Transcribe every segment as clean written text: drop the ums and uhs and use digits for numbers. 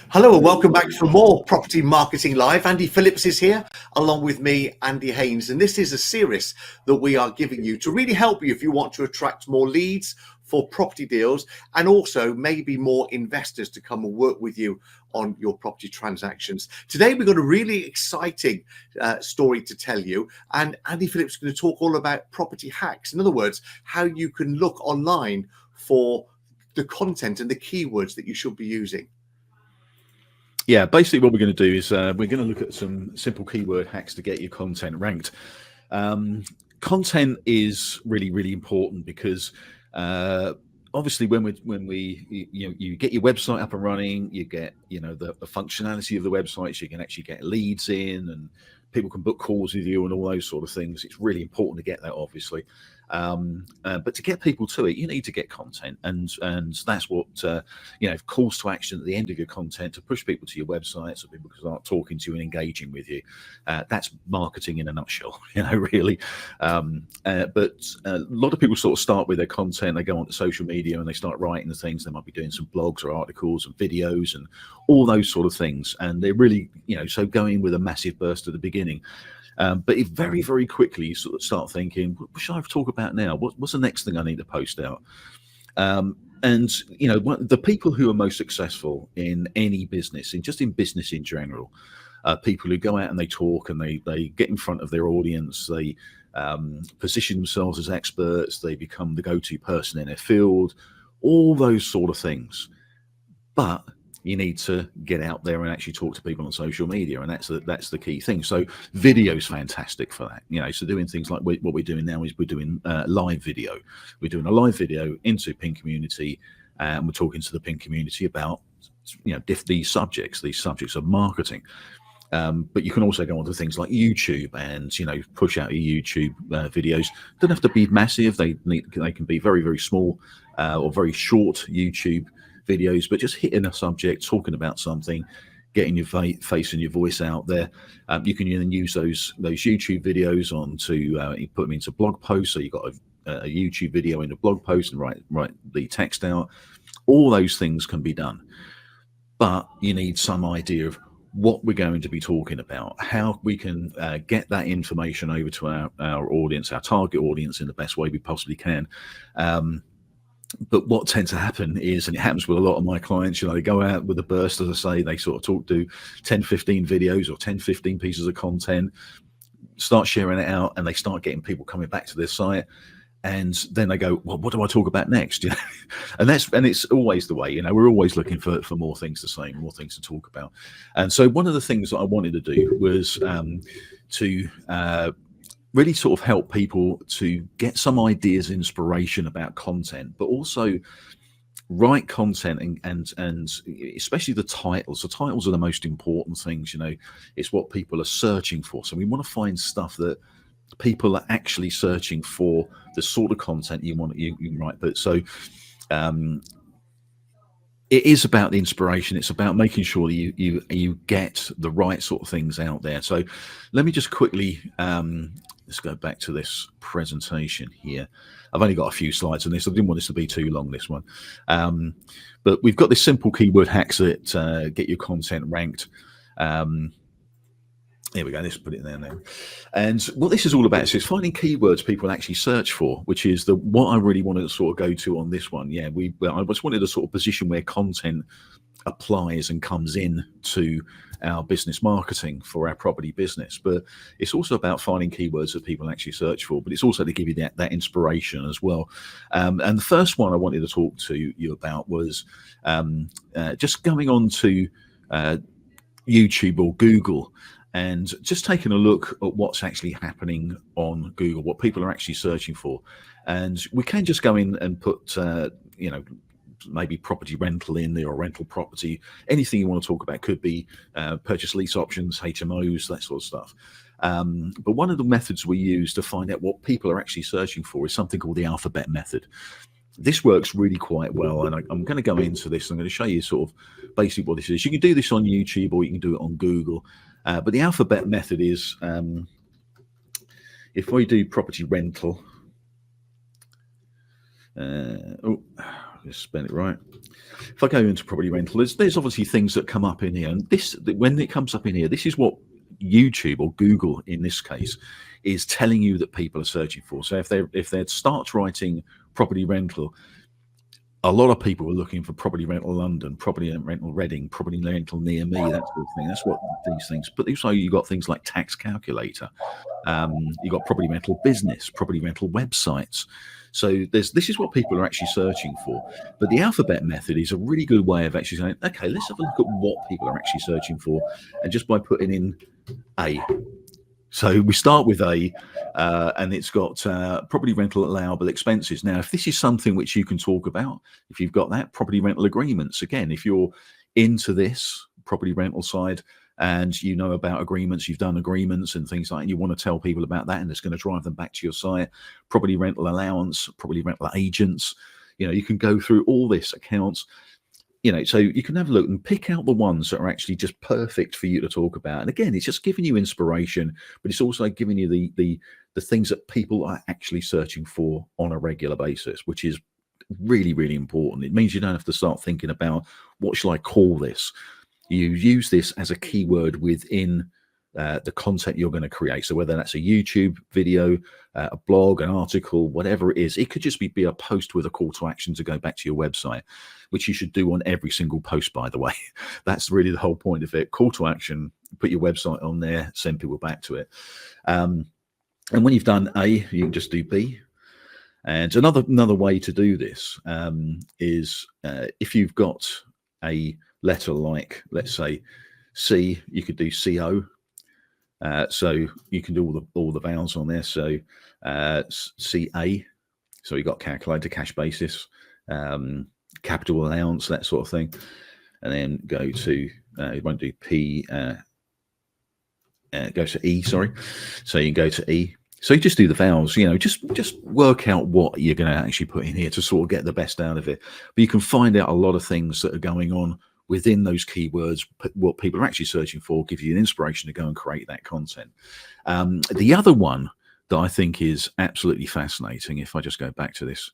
Hello and welcome back for more Property Marketing Live. Andy Phillips is here along with me, Andy Haynes, and this is a series that we are giving you to really help you if you want to attract more leads for property deals and also maybe more investors to come and work with you on your property transactions. Today we've got a really exciting story to tell you, and Andy Phillips is going to talk all about property hacks. In other words, how you can look online for the content and the keywords that you should be using. Yeah, basically what we're going to do is we're going to look at some simple keyword hacks to get your content ranked. Content is really, really important because obviously when you get your website up and running, you get the functionality of the website, so you can actually get leads in and people can book calls with you and all those sort of things. It's really important to get that, obviously. But to get people to it, you need to get content, and that's what calls to action at the end of your content to push people to your website so people can start talking to you and engaging with you. That's marketing in a nutshell, really. But a lot of people sort of start with their content. They go onto social media and they start writing the things. They might be doing some blogs or articles and videos and all those sort of things, and they're really so going with a massive burst at the beginning. But if very, very quickly you sort of start thinking, what should I talk about now? What's the next thing I need to post out? And the people who are most successful in any business, in business in general, people who go out and they talk and they get in front of their audience, they position themselves as experts, they become the go-to person in their field, all those sort of things. But you need to get out there and actually talk to people on social media, and that's the key thing. So video's fantastic for that. So doing things like what we're doing now is we're doing live video. We're doing a live video into Pin Community, and we're talking to the Pin Community about these subjects of marketing. But you can also go onto things like YouTube and push out your YouTube videos. Don't have to be massive. They can be very, very small or very short YouTube videos, but just hitting a subject, talking about something, getting your face and your voice out there. You can then use those YouTube videos you put them into blog posts. So you've got a YouTube video in a blog post and write the text out. All those things can be done, but you need some idea of what we're going to be talking about, how we can get that information over to our audience, our target audience, in the best way we possibly can. But what tends to happen is, and it happens with a lot of my clients, they go out with a burst, as I say, they sort of talk to 10, 15 videos or 10, 15 pieces of content, start sharing it out, and they start getting people coming back to their site. And then they go, well, what do I talk about next? And it's always the way, we're always looking for more things to say, more things to talk about. And so one of the things that I wanted to do was to really sort of help people to get some ideas, inspiration about content, but also write content and especially the titles. The titles are the most important things. It's what people are searching for. So we want to find stuff that people are actually searching for, the sort of content you write. But so it is about the inspiration. It's about making sure that you get the right sort of things out there. So let me just quickly let's go back to this presentation here. I've only got a few slides on this. I didn't want this to be too long, this one. But we've got this simple keyword hacks that get your content ranked. Here we go. Let's put it there now. And what this is all about is finding keywords people actually search for, which is what I really wanted to sort of go to on this one. Yeah, I just wanted a sort of position where content applies and comes in to our business marketing for our property business. But it's also about finding keywords that people actually search for, but it's also to give you that inspiration as well. And the first one I wanted to talk to you about was just going on to YouTube or Google and just taking a look at what's actually happening on Google, what people are actually searching for. And we can just go in and put, maybe property rental in there, or rental property, anything you want to talk about. Could be purchase lease options, HMOs, that sort of stuff. But one of the methods we use to find out what people are actually searching for is something called the alphabet method. This works really quite well, and I'm going to go into this. I'm going to show you sort of basically what this is. You can do this on YouTube or you can do it on Google. But the alphabet method is, if we do property rental, just spell it right. If I go into property rental, there's obviously things that come up in here, and when it comes up in here, this is what YouTube or Google in this case is telling you that people are searching for. So if they start writing property rental, a lot of people are looking for property rental London, property rental Reading, property rental near me, that sort of thing. That's what these things. But also you've got things like tax calculator. You've got property rental business, property rental websites. So this is what people are actually searching for. But the alphabet method is a really good way of actually saying, okay, let's have a look at what people are actually searching for. And just by putting in A. So we start with A, and it's got property rental allowable expenses. Now, if this is something which you can talk about, if you've got that, property rental agreements, again, if you're into this property rental side and you know about agreements, you've done agreements and things like that, and you want to tell people about that, and it's going to drive them back to your site, property rental allowance, property rental agents, you can go through all this accounts. So you can have a look and pick out the ones that are actually just perfect for you to talk about. And again, it's just giving you inspiration, but it's also giving you the things that people are actually searching for on a regular basis, which is really, really important. It means you don't have to start thinking about what shall I call this. You use this as a keyword within the content you're going to create. So whether that's a YouTube video, a blog, an article, whatever it is, it could just be a post with a call to action to go back to your website, which you should do on every single post, by the way. That's really the whole point of it. Call to action, put your website on there, send people back to it. And when you've done A, you can just do B. And another way to do this is if you've got a letter like, let's say, C, you could do CO. So you can do all the vowels on there. So CA, so you got calculator, cash basis, capital allowance, that sort of thing, and then go to you won't do P. Go to E. Sorry, so you can go to E. So you just do the vowels. Just work out what you're going to actually put in here to sort of get the best out of it. But you can find out a lot of things that are going on within those keywords, what people are actually searching for, give you an inspiration to go and create that content. The other one that I think is absolutely fascinating, if I just go back to this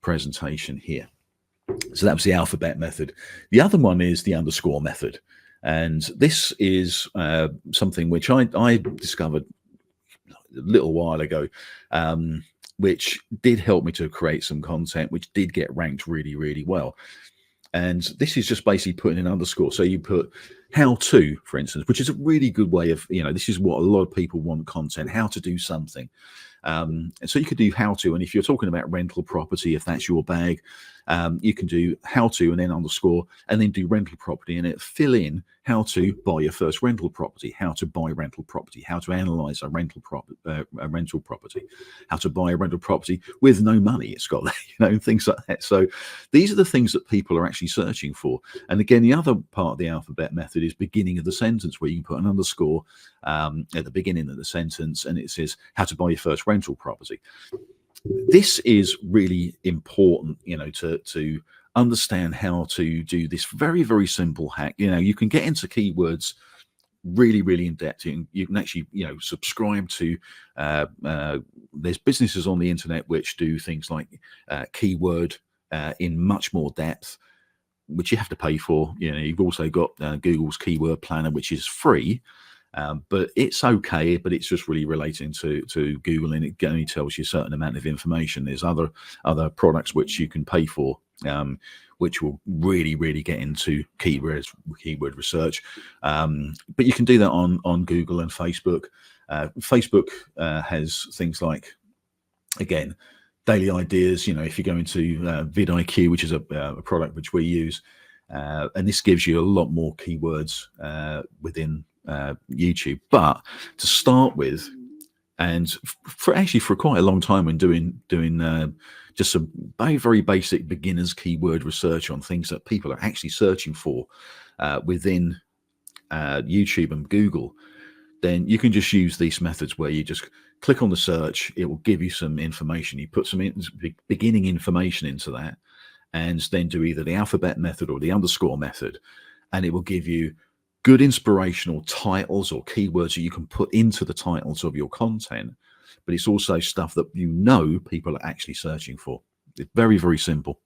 presentation here. So that was the alphabet method. The other one is the underscore method. And this is something which I discovered a little while ago, which did help me to create some content, which did get ranked really, really well. And this is just basically putting an underscore. So you put how to, for instance, which is a really good way of, this is what a lot of people want content, how to do something. And so you could do how to, and if you're talking about rental property, if that's your bag, you can do how to and then underscore and then do rental property and it fill in how to buy your first rental property, how to buy rental property, how to analyze a rental property, how to buy a rental property with no money. It's got things like that. So these are the things that people are actually searching for. And again, the other part of the alphabet method is beginning of the sentence, where you can put an underscore at the beginning of the sentence and it says how to buy your first rental property. This is really important, to understand how to do this very, very simple hack. You can get into keywords really, really in depth. You can actually, subscribe to, there's businesses on the internet which do things like keyword in much more depth, which you have to pay for. You've also got Google's keyword planner, which is free. But it's okay, but it's just really relating to Google, and it only tells you a certain amount of information. There's other products which you can pay for, which will really, really get into keyword research. But you can do that on Google and Facebook. Facebook has things like, again, daily ideas. If you go into vidIQ, which is a product which we use, and this gives you a lot more keywords within YouTube. But to start with, and for quite a long time when doing just some very, very basic beginners keyword research on things that people are actually searching for within YouTube and Google, then you can just use these methods where you just click on the search. It will give you some information. You put some beginning information into that, and then do either the alphabet method or the underscore method, and it will give you good inspirational titles or keywords that you can put into the titles of your content. But it's also stuff that people are actually searching for. It's very, very simple.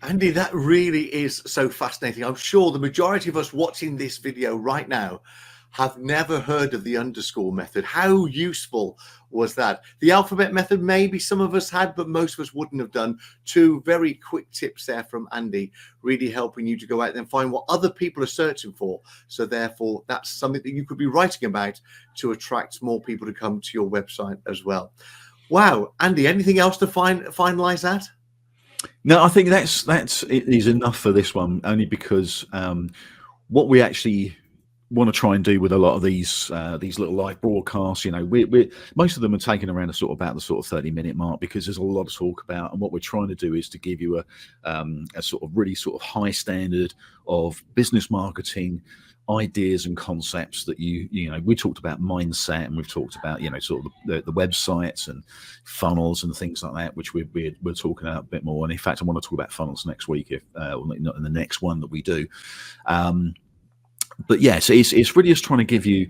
Andy, that really is so fascinating. I'm sure the majority of us watching this video right now have never heard of the underscore method. How useful was that? The alphabet method, maybe some of us had, but most of us wouldn't have done. Two very quick tips there from Andy, really helping you to go out there and find what other people are searching for. So therefore, that's something that you could be writing about to attract more people to come to your website as well. Wow, Andy, anything else to finalize that? No, I think it is enough for this one, only because what we actually want to try and do with a lot of these little live broadcasts, you know, we most of them are taken around about the sort of 30-minute mark, because there's a lot to talk about, and what we're trying to do is to give you a sort of really sort of high standard of business marketing ideas and concepts that you know, we talked about mindset, and we've talked about, you know, sort of the websites and funnels and things like that, which we're talking about a bit more. And in fact, I want to talk about funnels next week, if not in the next one that we do. But yeah, so it's really just trying to give you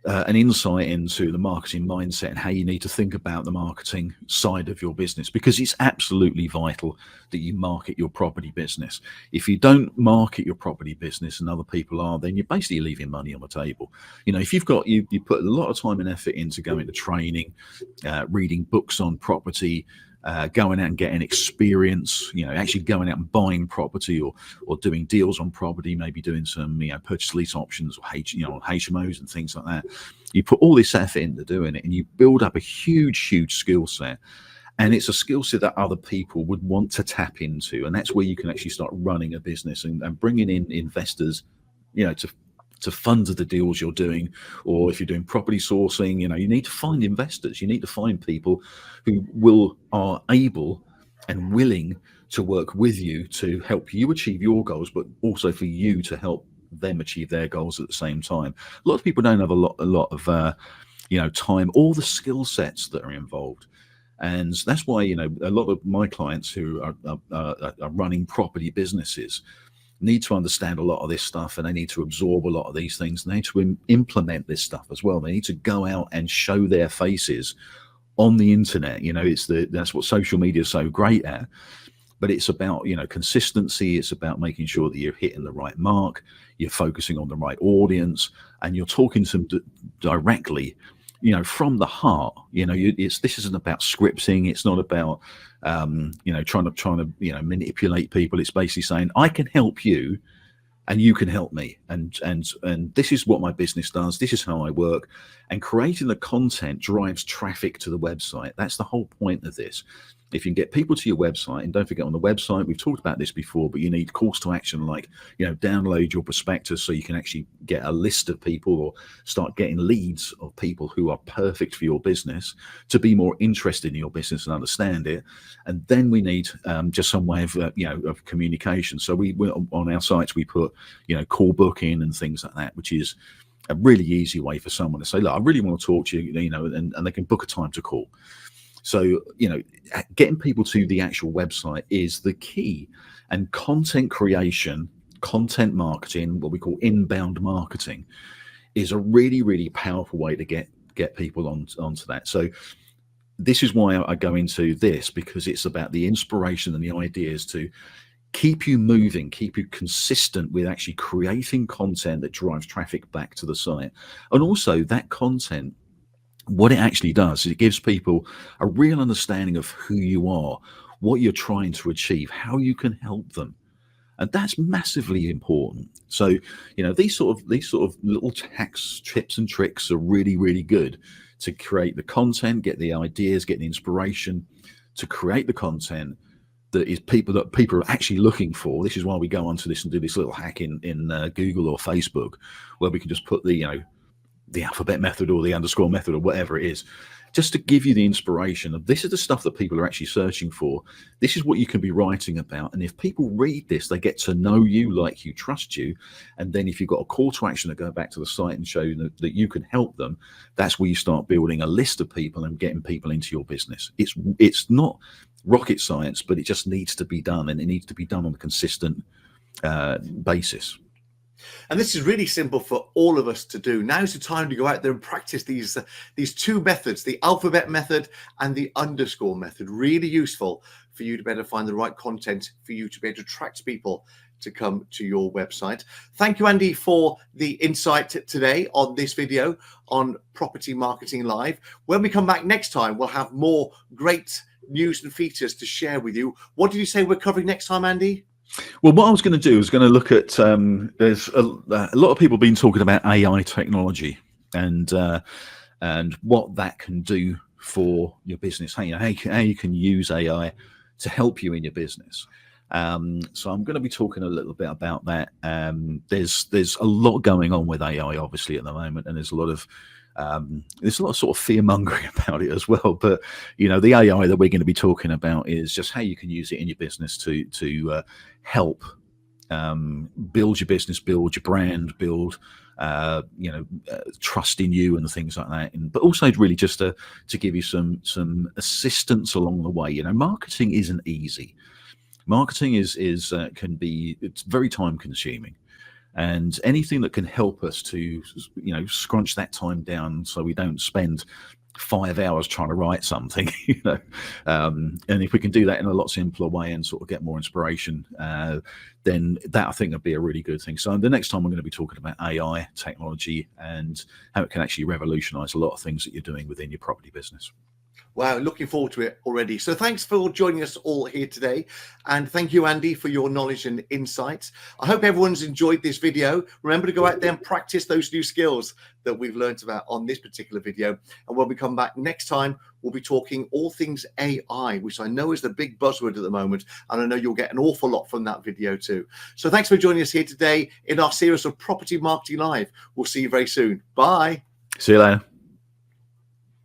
an insight into the marketing mindset and how you need to think about the marketing side of your business, because it's absolutely vital that you market your property business. If you don't market your property business and other people are, then you're basically leaving money on the table. You know, if you've got you put a lot of time and effort into going to training, reading books on property, going out and getting experience, you know, actually going out and buying property or doing deals on property, maybe doing some, you know, purchase lease options or HMOs and things like that. You put all this effort into doing it, and you build up a huge skill set. And it's a skill set that other people would want to tap into. And that's where you can actually start running a business and bringing in investors, you know, to fund the deals you're doing. Or if you're doing property sourcing, you know, you need to find investors. You need to find people who are able and willing to work with you to help you achieve your goals, but also for you to help them achieve their goals at the same time. A lot of people don't have a lot of you know, time, all the skill sets that are involved. And that's why, you know, a lot of my clients who are running property businesses need to understand a lot of this stuff, and they need to absorb a lot of these things. They need to implement this stuff as well. They need to go out and show their faces on the internet. You know, that's what social media is so great at. But it's about, you know, consistency. It's about making sure that you're hitting the right mark, you're focusing on the right audience, and you're talking to them directly, you know, from the heart. You know, this isn't about scripting. It's not about you know, trying to you know, manipulate people. It's basically saying, I can help you and you can help me, and this is what my business does, this is how I work. And creating the content drives traffic to the website. That's the whole point of this. If you can get people to your website, and don't forget, on the website, we've talked about this before, but you need calls to action, like, you know, download your prospectus so you can actually get a list of people, or start getting leads of people who are perfect for your business, to be more interested in your business and understand it. And then we need just some way of you know, of communication. So we on our sites, we put, you know, call booking and things like that, which is a really easy way for someone to say, look, I really want to talk to you, you know, and they can book a time to call. So, you know, getting people to the actual website is the key. And content creation, content marketing, what we call inbound marketing, is a really powerful way to get people onto that. So this is why I go into this, because it's about the inspiration and the ideas to keep you moving, keep you consistent with actually creating content that drives traffic back to the site. And also that content, what it actually does is it gives people a real understanding of who you are, what you're trying to achieve, how you can help them. And that's massively important. So, you know, these sort of little hacks, tips and tricks are really good to create the content, get the ideas, get the inspiration to create the content that people are actually looking for. This is why we go onto this and do this little hack in Google or Facebook, where we can just put the, you know, the alphabet method or the underscore method or whatever it is, just to give you the inspiration of, this is the stuff that people are actually searching for. This is what you can be writing about. And if people read this, they get to know you, like you, trust you. And then if you've got a call to action to go back to the site and show that you can help them, that's where you start building a list of people and getting people into your business. It's not rocket science, but it just needs to be done, and it needs to be done on a consistent basis. And this is really simple for all of us to do. Now's the time to go out there and practice these two methods, the alphabet method and the underscore method. Really useful for you to be able to find the right content for you to be able to attract people to come to your website. Thank you, Andy, for the insight today on this video on Property Marketing Live. When we come back next time, we'll have more great news and features to share with you. What did you say we're covering next time, Andy? Well, what I was going to do is going to look at, there's a lot of people have been talking about AI technology and what that can do for your business. How you can use AI to help you in your business. So I'm going to be talking a little bit about that. There's a lot going on with AI, obviously, at the moment, and there's a lot of sort of fear mongering about it as well. But the AI that we're going to be talking about is just how you can use it in your business to help build your business, build your brand, build trust in you and things like that. But also really just to give you some assistance along the way. Marketing isn't easy. Marketing can be, it's very time consuming, and anything that can help us to scrunch that time down so we don't spend 5 hours trying to write something, and if we can do that in a lot simpler way and sort of get more inspiration, then that I think would be a really good thing. So the next time I'm going to be talking about AI technology and how it can actually revolutionize a lot of things that you're doing within your property business. Wow, looking forward to it already. So thanks for joining us all here today. And thank you, Andy, for your knowledge and insights. I hope everyone's enjoyed this video. Remember to go out there and practice those new skills that we've learned about on this particular video. And when we come back next time, we'll be talking all things AI, which I know is the big buzzword at the moment. And I know you'll get an awful lot from that video too. So thanks for joining us here today in our series of Property Marketing Live. We'll see you very soon. Bye. See you later.